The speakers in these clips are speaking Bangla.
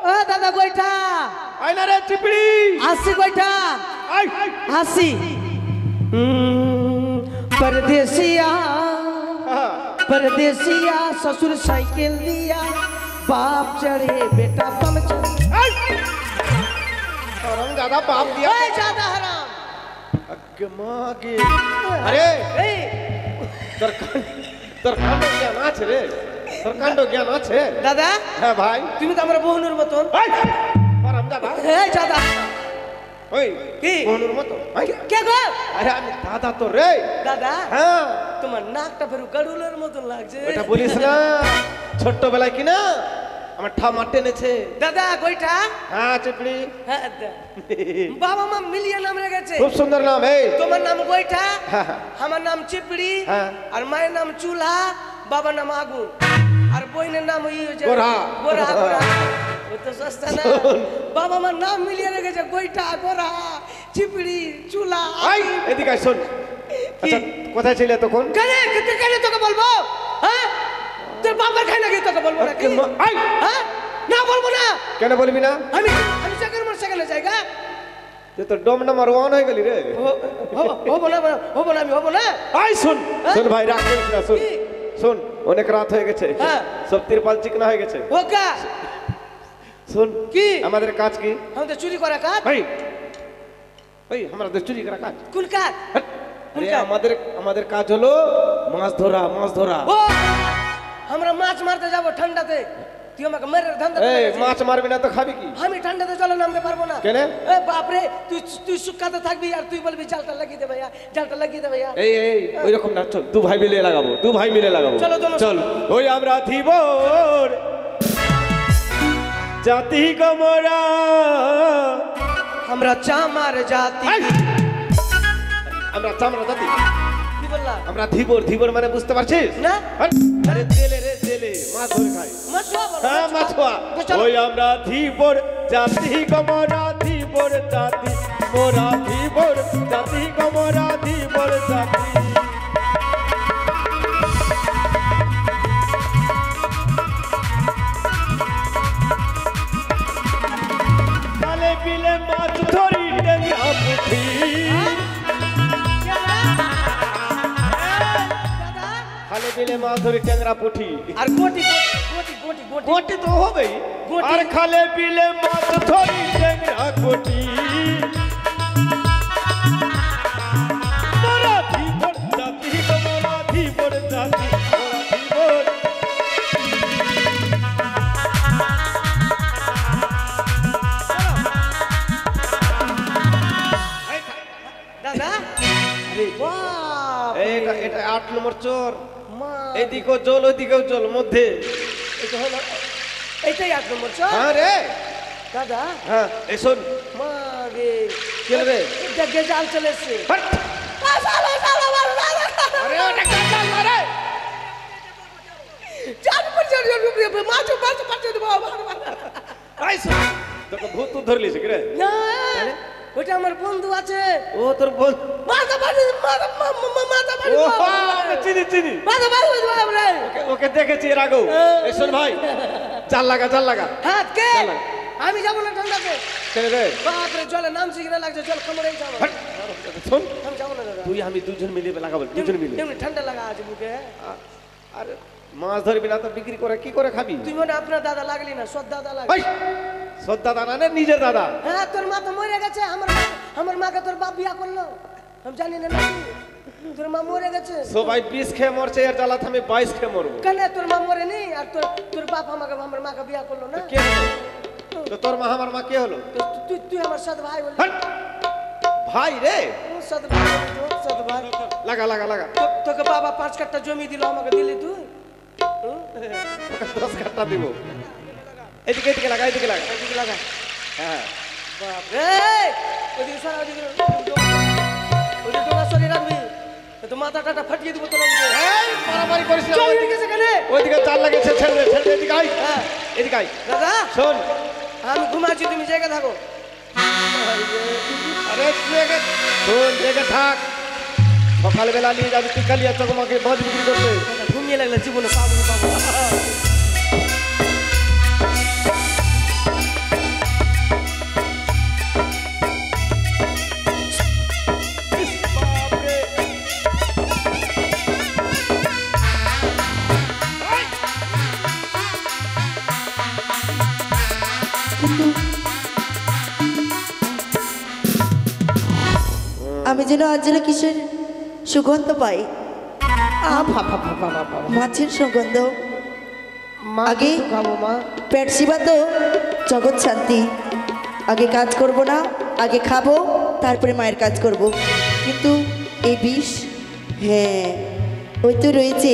ও দাদা গোইঠা আই না রে চিপড়ি আসি গোইঠা আই আসি परदेसिया परदेसिया ससुर साइकिल दिया बाप चढ़े बेटा पम चढ़े हराम ज्यादा बाप दिया ज्यादा हराम मागे अरे तरकांड ज्ञान আছে রে तरकांड ज्ञान আছে দাদা হ্যাঁ ভাই তুমি তো আমার বোনের মতন হরাম দাদা এই দাদা ওই কি বোনের মতো কে গো আরে আমি দাদা তো রে দাদা হ্যাঁ তোমার নাকটা ফেরু গড়ুলের মতন লাগছে এটা বলিস না ছোটবেলায় কি না আমার ঠামা টেনেছে দাদা গোইঠা হ্যাঁ চিপড়ি হ্যাঁ বাবা মা মিলিয়ে নাম রেখেছে খুব সুন্দর নাম এই তোমার নাম গোইঠা হ্যাঁ আমার নাম চিপড়ি হ্যাঁ আর মায়ের নাম চুলহা বাবার নাম আগুন আর বইনের নাম গোরা গোরা গোরা ও তো সস্তা না বাবা মার নাম মিলিয়ে রেখেছে গোইঠা গোরা চিপড়ি চুলা আই এদিকে আয় শোন আচ্ছা কোথায় ছিলে তখন কেন তোকে বলবো হ্যাঁ তোর বাবার খাই নাকি তোকে বলবো না আই হ্যাঁ না বলবো না কেন বলবি না আমি সেকেন্ড মোর সেকেন্ড জায়গা তুই তো ডম নাম্বার 1 হয়ে গেলি রে হবো না আমি হবো না আই শোন শোন ভাই রাখ করিস না শোন শোন অনেক রাত হয়ে গেছে সব তিরপাল চিকনা হয়ে গেছে ওকা শোন কি আমাদের কাজ কি আমাদের চুরি করা কাজ ভাই ভাই আমাদের চুরি করা কাজ কোন কাজ আরে আমাদের কাজ হলো মাছ ধরা ও আমরা মাছ মারতে যাব ঠান্ডাতে তুই আমাকে মেরে ধান্দা এই মাছ মারবি না তো খাবি কি আমি ঠান্ডাতে জলে নামতে পারবো না কেন এ বাপ রে তুই শুকাতে থাকবি আর তুই বলবি জালটা লাগিয়ে দে ভাইয়া এই ওই রকম না চল দু ভাই মিলে লাগাবো চল ওই আমরা ধীবর জাতি গমরা আমরা চামার জাতি আমরা চামড়া জাতি কি বললা আমরা ধীবর মানে বুঝতে পারছিস না আরে জেলে মাছ ধরে খাই মাছুয়া ওই আমরা ধীবর জাতি গমরা ধীবর জাতি মোরা ধীবর জাতি গমরা ধীবর জাতি খালে বিলে মাছ ধরি টেঙ্গা পুঁটি খালে বিলে মাছ ধরি টেঙ্গা পুঁটি আর গোটি তো হবেই আর খালে বিলে মাছ ধরি টেঙ্গা পুঁটি মোরা ধীবর জাতি গমরা ধীবর জাতি মোরা ধীবর দাদা এটা 8 নম্বর চোর এদিকেও জল ওইদিকেও জল মধ্যে এটা হলো এইটাই 8 নম্বর চোর হ্যাঁ রে দাদা হ্যাঁ এই শোন মাগে কি রে দেখে জাল চলে এসছে আরে ওটা জাল মারে জাল পড়ছে মাছ পাচ্ছে বাবা আইস তোকে ভূত ধরলিস কি রে না ওটা আমার বন্ধু আছে ও তোর বন্ধু মাথা ও চিনি ওকে দেখেছি এর আগেও এই শোন ভাই জাল লাগা হ্যাঁ কে আমি যাবো না ঠান্ডাতে কেন রে বাপরে জলে নাম শিখে লাগছে জল কামড়েই যাবো শোন আমি যাবো না দাদা তুই আমি দুজন মিলে লাগাবো এমনি ঠান্ডা লাগা আছে বুকে আরে মাছ ধরবি না তো বিক্রি করে কি করে খাবি তুই মনে আপনার দাদা লাগলি না সৎ দাদা লাগলি সৎ দাদা না নিজের দাদা হ্যাঁ তোর মা তো মরে গেছে আমার মাকে তোর বাপ বিয়া করলো আমি জানি না তোর মা মরে গেছে সবাই 20 খেয়ে মরছে এর জ্বালাতে আমি 22 খেয়ে মরবো কেন তোর মা মরে নি আর তোর বাপ আমার মাকে বিয়া করলো না কে হলো তো তোর মা আমার মা কে হলো তুই আমার সাথে ভাই বলি ভাই রে সাথে ভাই লাগা তোকে বাবা 5 কাঠা জমি দিল আমাকে দিলি তুই 10 কাঠা দিব এদিকে লাগা হ্যাঁ বাপ রে ওদিকে সরা ওদিকে ডোঙা সরিয়ে রাখবি তো মাথাটা ফাটিয়ে দিব তোর মারামারি করিস না ওইদিকে জাল লাগিয়েছে ছেড়ে দে এদিকে আই দাদা শোন আমি ঘুমাচ্ছি তুমি জায়গা থাকো আরে শোন থাক সকালবেলা নিয়ে যাবি তুই কালিয়া চকমাকে মাছ বিক্রি করতে ঘুমিয়ে লাগলে জীবনে পাবো কিন্তু আমি যেন আজ যেন কিসের সুগন্ধ পাই, মাছের সুগন্ধ। আগে খাবো মা। পেট শিবা তো জগৎ শান্তি। আগে কাজ করব না, আগে খাবো, তারপরে মায়ের কাজ করব। কিন্তু এই বিষ, হ্যাঁ ওই তো রয়েছে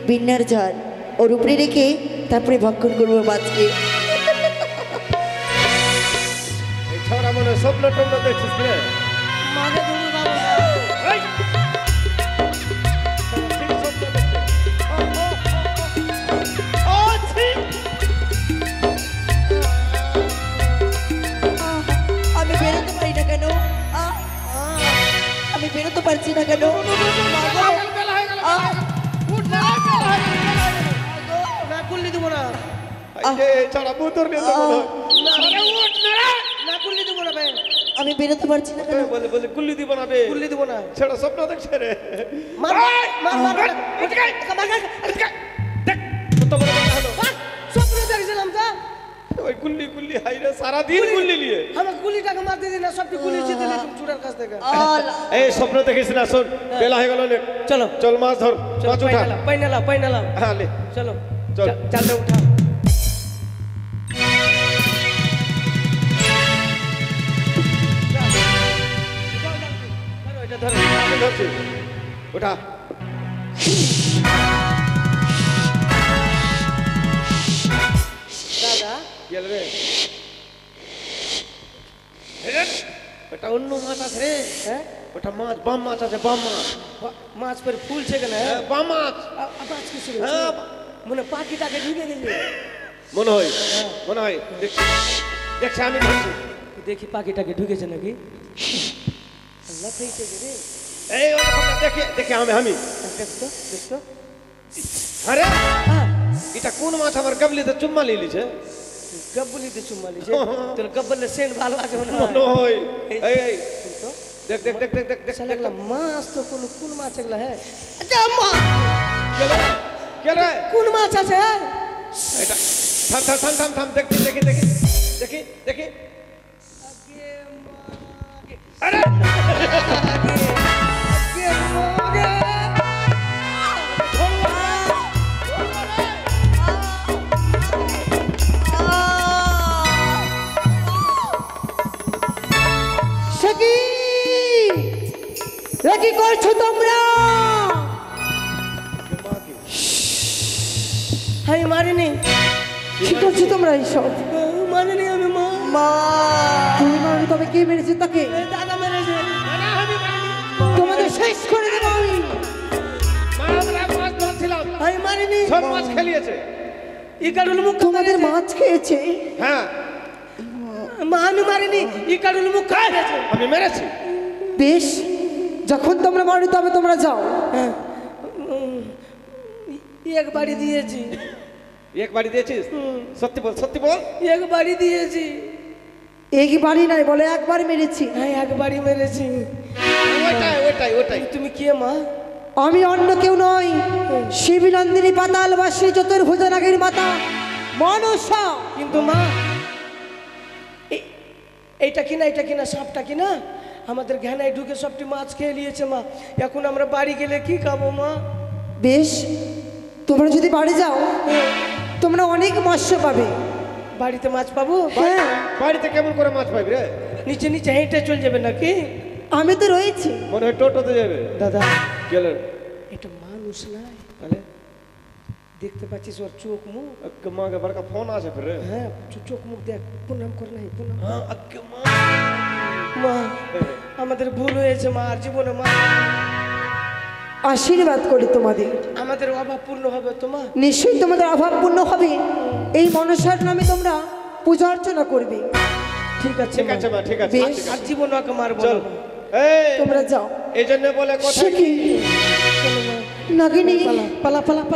বিন্যার ঝাড়, ওর উপরে রেখে তারপরে ভক্ষণ করবো মাছকে। এই ছড়া মনে হয় স্বপ্ন টম্ন দেখছিস রে? মাকে তুমি খাবো না। এই! ঠিক স্বপ্ন দেখছে। ও, ছি! আমি বেরোতে পারি না কেন? আমি বেরোতে পারছি না কেন? না কুল্লি দেবো না। এই যে ছড়া বুতর নিয়ে তো মনে হয়। না কুল্লি দেবো না ভাই। আমি বেরোতে পারছি না কেন? বলে বলে গুল্লি দিব না বে। কুল্লি দেবো না। ছেড়া স্বপ্ন দেখছে রে। মার মার মার মার। দেখ কত বড় কথা হলো। স্বপ্ন দেখছিলাম তো। ওই গুল্লি গুল্লি হাইরে সারা দিন গুল্লি নিয়ে। আমার গুলিটাকে মার দিয়ে দিন, সবটি গুলি জিতে দিলে তুমি চূড়ার কাছ থেকে। এই স্বপ্ন দেখিস না, শোন বেলা হয়ে গেল নে। চলো চল মাছ ধর, মাছ উঠা। পাইনালা। হ্যাঁ লে চলো চল। চালটা উঠা। এটা ধরো। আমি ধরছি। উঠা। দাদা গেল রে। ওটা অন্য মাছ আছে রে। হ্যাঁ ওটা মাছ, বাম মাছ আছে, বাম মাছ। মাছ পরে ফুলছে কেন? হ্যাঁ, বাম মাছ। মাছ কিছু হ্যাঁ, মনে পাখিটাকে ঢুকে গেছে। মনে হয় মনে হয় দেখছি দেখছি আমি ধরছি। দেখি পাখিটাকে ঢুকেছে নাকি। আল্লাহ পেয়েছে রে। এই ওরকম না, দেখে দেখে আমি দেখতো দেখতো। আরে হ্যাঁ এটা কোন মাছ আমার গাবলিতে চুম্মা নিয়ে লিছে? গব্বলিতে চুম্মা লিছে। তোর গব্বলের সেন্ট ভালো আছে মনে মনে হয়। হয়। এই- এই এই তো দেখ দেখ দেখ দেখ দেখ দেখ শালা এগুলা মাছ তো কোন মাছ এগুলা? হ্যাঁ কে রে? কোন মাছ আছে? হ্যাঁ এটা থাম থাম থাম থাম থাম দেখি দেখি দেখি দেখি দেখি। আরে কি করছো তোমরা? আমি মারিনি। কি করছো তোমরা এইসব? মারিনি আমি। মা তুমি মারো, তবে কে মেরেছে তাকে? দাদা মেরেছে। তোমাদের শেষ করে দেবো আমি। মাছ ধরছিলাম, আমি মারিনি। সব মাছ খেলিয়েছে। ইকারুল মুখ তোমাদের মাছ খেয়েছে? হ্যাঁ মা আমি মারিনি। ইকারুল মুখ খাইছে। আমি মেরেছি। বেশ, যখন তোমরা মারো তবে তোমরা যাও। হ্যাঁ এক বাড়ি দিয়েছি। এক বাড়ি দিয়েছিস? সত্যি বল, সত্যি বল। এক বাড়ি দিয়েছি। এই বাড়ি নাই বলে একবার মেরেছি। হ্যাঁ এক বাড়ি মেরেছি। ওটাই তুমি কে মা? আমি অন্য কেউ নই, শিবনন্দিনী পাতালবাসী চতুর্ভুজা নাগের মাতা মনসা। কিন্তু মা এইটা কিনা সাপটা কিনা আমাদের ঘ্যানায় ঢুকে সবটি মাছ খেয়ে নিয়েছে মা। এখন আমরা বাড়ি গেলে কি খাবো মা? বেশ, তোমরা যদি বাড়ি যাও তোমরা অনেক মৎস্য পাবে। বাড়িতে মাছ পাবো? হ্যাঁ, বাড়িতে কেমন করে মাছ পাবি রে? নিচে নিচে হেঁটে চলে যাবে নাকি? আমি তো রয়েছি। মনে হয় টোটোতে যাবে। দাদা গেল এটা মানুষ নাই, তাহলে দেখতে পাচ্ছিস ওর চোখ মুখ? মাকে বড়কা ফোন আছে ফিরে। হ্যাঁ চোখ মুখ দেখ। প্রণাম করে নাই প্রণাম। হ্যাঁ আগে মা। মা আমাদের ভুল হয়েছে মা, আর জীবনে মা আশীর্বাদ করি তোমাদের, আমাদের অভাব পূর্ণ হবে তো মা। নিশ্চয়ই তোমাদের অভাব পূর্ণ হবে। এই মনসার নামে তোমরা পূজা অর্চনা করবে। ঠিক আছে ঠিক আছে মা, ঠিক আছে। বেশ। ঠিক আর আছে। জীবন ওকে মারবো চল। না। এই তোমরা যাও। এই জন্য বলে কথা সে কি? চলো মা, নাগিনী পালা পালা পালা পালা।